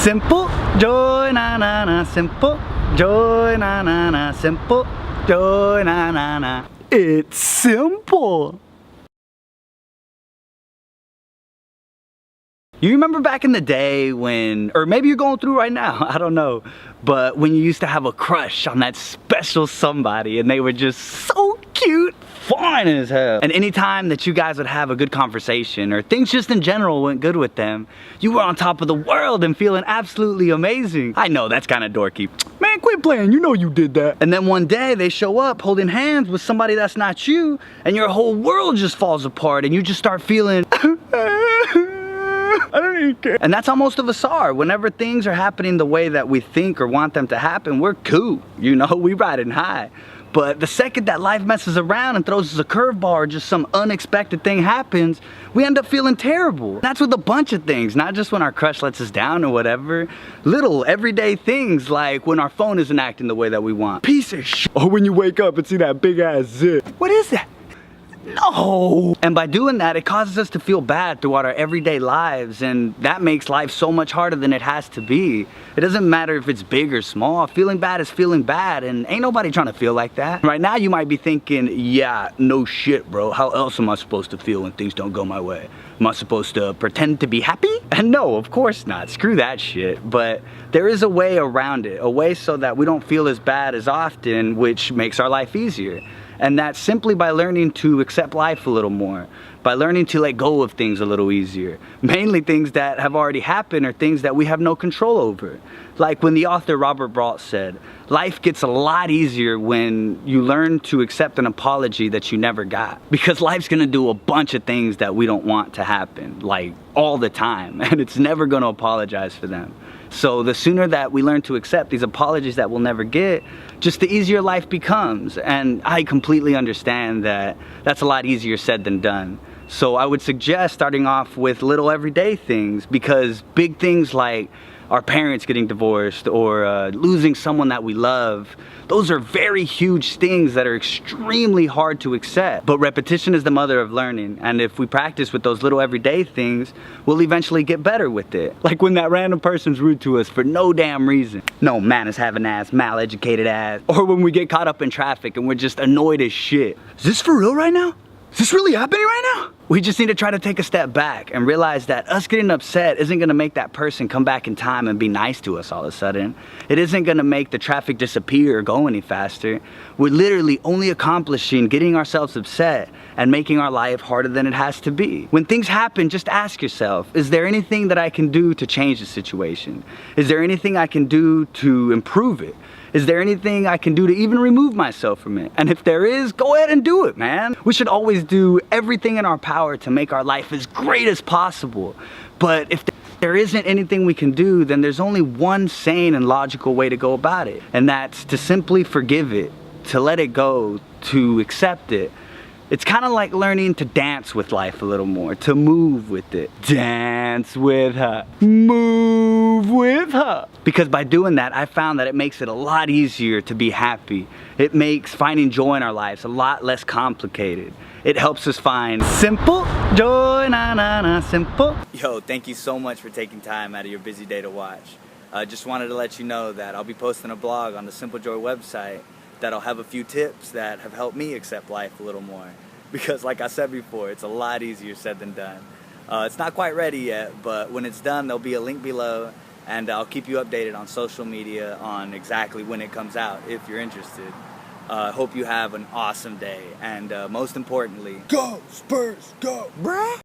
Simple joy, na na na. Simple joy, na na na. Simple joy, na na na. It's simple. You remember back in the day when, or maybe you're going through right now, I don't know, but when you used to have a crush on that special somebody and they were just so cute, fine as hell. And anytime that you guys would have a good conversation or things just in general went good with them, you were on top of the world and feeling absolutely amazing. I know that's kind of dorky. Man, quit playing, you know you did that. And then one day they show up holding hands with somebody that's not you and your whole world just falls apart and you just start feeling I don't even care. And that's how most of us are. Whenever things are happening the way that we think or want them to happen, we're cool. You know, we riding high. But the second that life messes around and throws us a curveball or just some unexpected thing happens, we end up feeling terrible. That's with a bunch of things, not just when our crush lets us down or whatever. Little everyday things like when our phone isn't acting the way that we want. Piece of shit. Or when you wake up and see that big ass zip. What is that? No! And by doing that, it causes us to feel bad throughout our everyday lives, and that makes life so much harder than it has to be. It doesn't matter if it's big or small. Feeling bad is feeling bad, and ain't nobody trying to feel like that. Right now, you might be thinking, yeah, no shit, bro. How else am I supposed to feel when things don't go my way? Am I supposed to pretend to be happy? And no, of course not. Screw that shit. But there is a way around it, a way so that we don't feel as bad as often, which makes our life easier. And that's simply by learning to accept life a little more, by learning to let go of things a little easier. Mainly things that have already happened or things that we have no control over. Like when the author Robert Brault said, life gets a lot easier when you learn to accept an apology that you never got. Because life's gonna do a bunch of things that we don't want to happen, like all the time, and it's never gonna apologize for them. So the sooner that we learn to accept these apologies that we'll never get, just the easier life becomes. And I completely understand that that's a lot easier said than done. So I would suggest starting off with little everyday things, because big things like our parents getting divorced or losing someone that we love, those are very huge things that are extremely hard to accept. But repetition is the mother of learning, and if we practice with those little everyday things, we'll eventually get better with it. Like when that random person's rude to us for no damn reason. No manners having ass, mal-educated ass. Or when we get caught up in traffic and we're just annoyed as shit. Is this for real right now? Is this really happening right now? We just need to try to take a step back and realize that us getting upset isn't gonna make that person come back in time and be nice to us all of a sudden. It isn't gonna make the traffic disappear or go any faster. We're literally only accomplishing getting ourselves upset and making our life harder than it has to be. When things happen, just ask yourself, is there anything that I can do to change the situation? Is there anything I can do to improve it? Is there anything I can do to even remove myself from it? And if there is, go ahead and do it, man. We should always do everything in our power to make our life as great as possible. But if there isn't anything we can do, then there's only one sane and logical way to go about it. And that's to simply forgive it, to let it go, to accept it. It's kind of like learning to dance with life a little more, to move with it. Dance with her, move with her. Because by doing that, I found that it makes it a lot easier to be happy. It makes finding joy in our lives a lot less complicated. It helps us find simple joy, na na na, simple. Yo, thank you so much for taking time out of your busy day to watch. Just wanted to let you know that I'll be posting a blog on the Simple Joy website that'll have a few tips that have helped me accept life a little more. Because like I said before, it's a lot easier said than done. It's not quite ready yet, but when it's done, there'll be a link below, and I'll keep you updated on social media on exactly when it comes out, if you're interested. Hope you have an awesome day, and most importantly, go Spurs, go! Bruh!